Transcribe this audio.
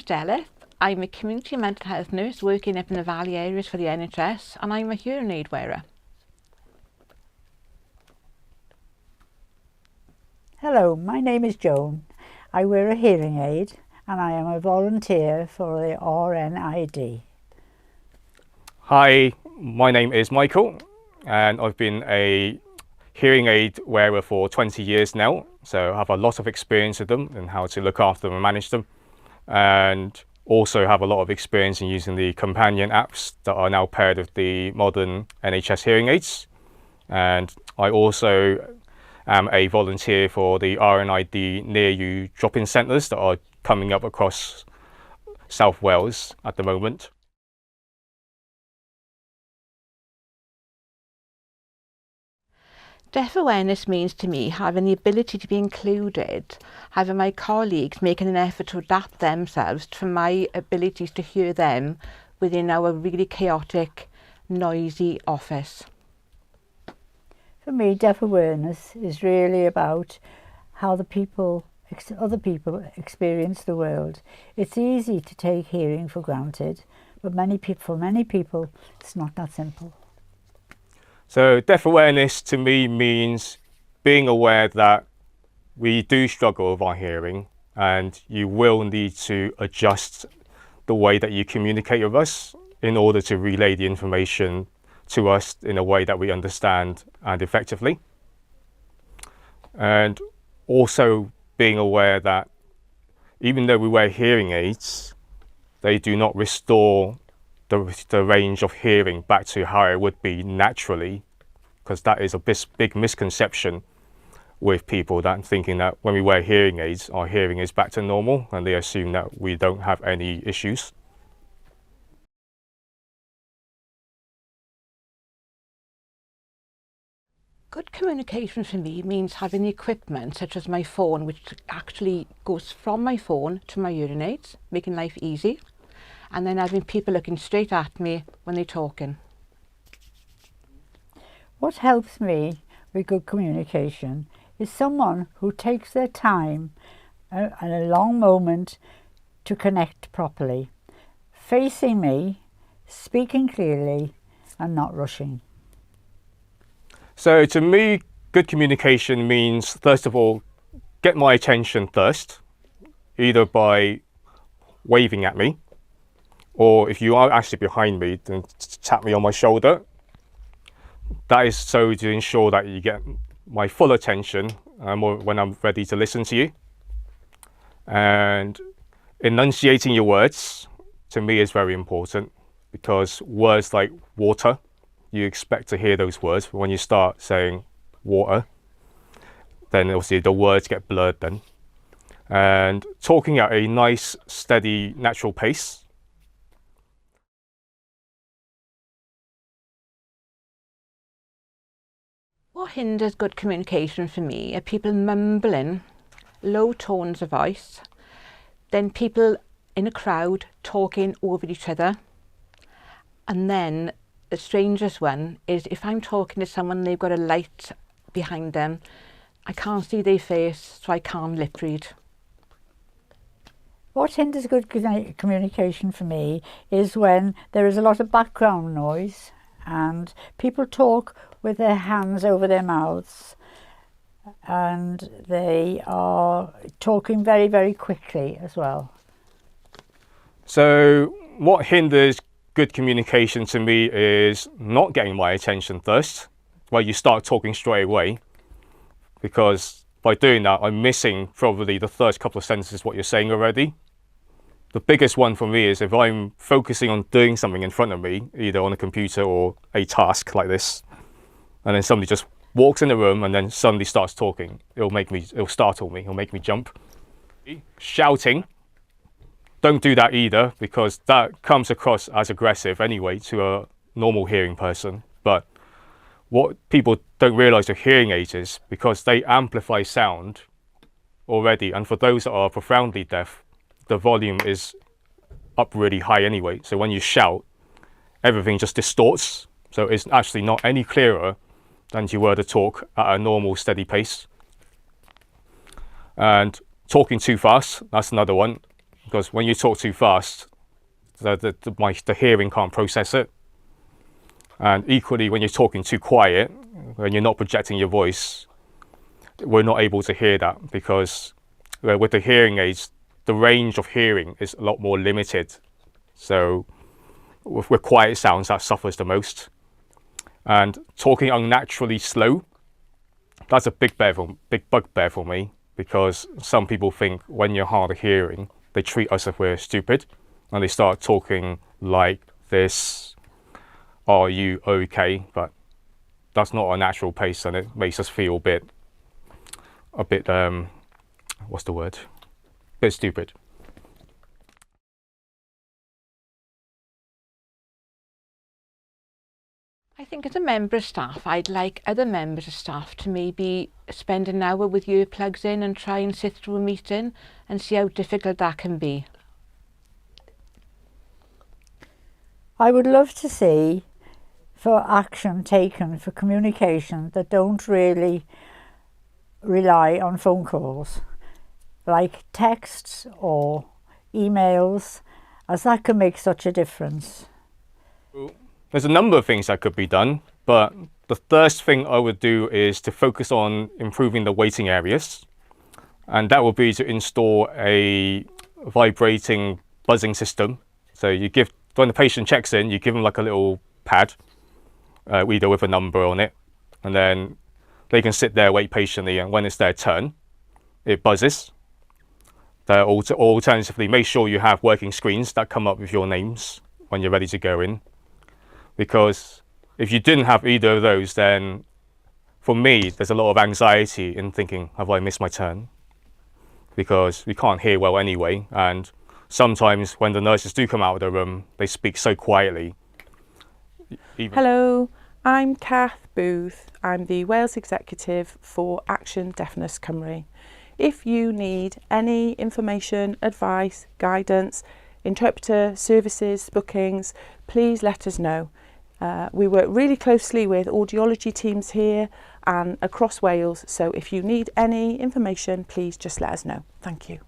name's Delith. I'm a community mental health nurse working up in the Valley areas for the NHS, and I'm a hearing aid wearer. Hello, my name is Joan. I wear a hearing aid and I am a volunteer for the RNID. Hi, my name is Michael and I've been a hearing aid wearer for 20 years now, so I have a lot of experience with them and how to look after them and manage them, and also have a lot of experience in using the companion apps that are now paired with the modern NHS hearing aids. And I also am a volunteer for the RNID Near You drop-in centres that are coming up across South Wales at the moment. Deaf awareness means to me having the ability to be included, having my colleagues making an effort to adapt themselves to my abilities to hear them within our really chaotic, noisy office. For me, deaf awareness is really about how other people experience the world. It's easy to take hearing for granted, but for many people, it's not that simple. So deaf awareness to me means being aware that we do struggle with our hearing, and you will need to adjust the way that you communicate with us in order to relay the information to us in a way that we understand and effectively. And also being aware that even though we wear hearing aids, they do not restore the range of hearing back to how it would be naturally, because that is a big misconception with people, that thinking that when we wear hearing aids, our hearing is back to normal, and they assume that we don't have any issues. Good communication for me means having the equipment such as my phone, which actually goes from my phone to my hearing aids, making life easy, and then having people looking straight at me when they're talking. What helps me with good communication is someone who takes their time and a long moment to connect properly, facing me, speaking clearly and not rushing. So to me, good communication means, first of all, get my attention first, either by waving at me, or if you are actually behind me, then tap me on my shoulder. That is so to ensure that you get my full attention when I'm ready to listen to you. And enunciating your words, to me, is very important, because words like water, you expect to hear those words, but when you start saying water, then obviously the words get blurred then. And talking at a nice, steady, natural pace. What hinders good communication for me are people mumbling, low tones of voice, then people in a crowd talking over each other, and then the strangest one is if I'm talking to someone and they've got a light behind them, I can't see their face, so I can't lip read. What hinders good communication for me is when there is a lot of background noise and people talk with their hands over their mouths and they are talking very, very quickly as well. So what hinders good communication to me is not getting my attention first, where you start talking straight away, because by doing that, I'm missing probably the first couple of sentences what you're saying already. The biggest one for me is if I'm focusing on doing something in front of me, either on a computer or a task like this, and then somebody just walks in the room and then suddenly starts talking, it'll startle me, it'll make me jump. Shouting, don't do that either, because that comes across as aggressive anyway to a normal hearing person. But what people don't realise with hearing aids is because they amplify sound already, and for those that are profoundly deaf, the volume is up really high anyway. So when you shout, everything just distorts. So it's actually not any clearer than if you were to talk at a normal steady pace. And talking too fast, that's another one. because when you talk too fast, the hearing can't process it. And equally, when you're talking too quiet, when you're not projecting your voice, we're not able to hear that, because with the hearing aids, the range of hearing is a lot more limited. So with quiet sounds, that suffers the most. And talking unnaturally slow, that's a big bugbear for me, because some people think when you're hard of hearing, they treat us as if we're stupid, and they start talking like this, "Are you okay?" But that's not our natural pace, and it makes us feel a bit, what's the word? A bit stupid. I think as a member of staff, I'd like other members of staff to maybe spend an hour with earplugs in and try and sit through a meeting and see how difficult that can be. I would love to see for action taken for communication that don't really rely on phone calls, like texts or emails, as that can make such a difference. There's a number of things that could be done, but the first thing I would do is to focus on improving the waiting areas. And that would be to install a vibrating buzzing system. So when the patient checks in, you give them like a little pad, either with a number on it, and then they can sit there, wait patiently, and when it's their turn, it buzzes. Alternatively, make sure you have working screens that come up with your names when you're ready to go in. Because if you didn't have either of those, then for me, there's a lot of anxiety in thinking, have I missed my turn? Because we can't hear well anyway. And sometimes when the nurses do come out of the room, they speak so quietly. Hello, I'm Kath Booth. I'm the Wales Executive for Action Deafness Cymru. If you need any information, advice, guidance, interpreter services, bookings, please let us know. We work really closely with audiology teams here and across Wales, so if you need any information, please just let us know. Thank you.